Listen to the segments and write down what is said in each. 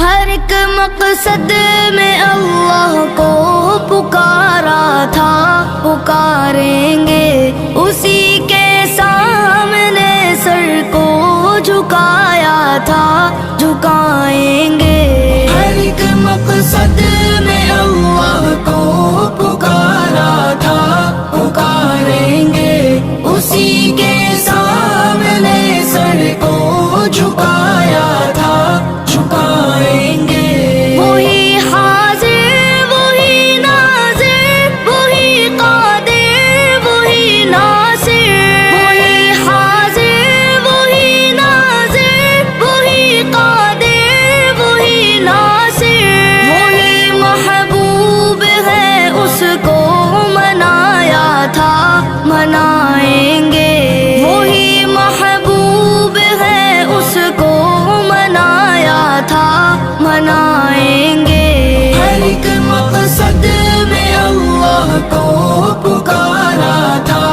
ہر ایک مقصد میں اللہ کو پکارا تھا، پکاریں گے اسی کے سامنے سر کو جھکایا تھا، جھکائیں گے۔ ہر ایک مقصد میں اللہ کو پکارا تھا، پکاریں گے اسی کے سامنے سر کو جھکایا تھا، جھکائیں گے۔ وہی حاضر وہی ناظر، وہی قادر وہی ناصر، وہی حاضر وہی ناظر، وہی قادر وہی ناصر، وہی محبوب ہے اس کو منایا تھا، منائیں گے۔ وہی محبوب ہے اس کو منایا تھا، منائیں گے۔ ہر ایک مقصد میں اللہ کو پکارا تھا،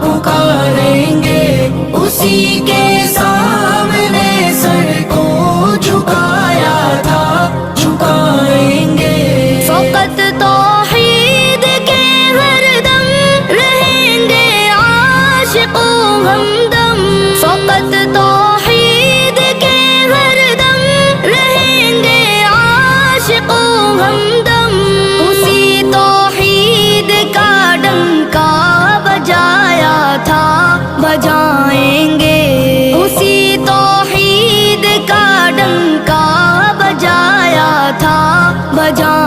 پکاریں گے اسی کے سامنے سر کو جھکایا تھا، جھکائیں گے۔ فقط توحید کے ہر دم رہیں گے عاشق و ہمدم، فقط توحید کے ہر دم رہیں گے عاشق و ہمدم۔ اسی توحید کا ڈنکا بجایا تھا، بجائیں گے۔ اسی توحید کا ڈنکا بجایا تھا، بجائیں گے۔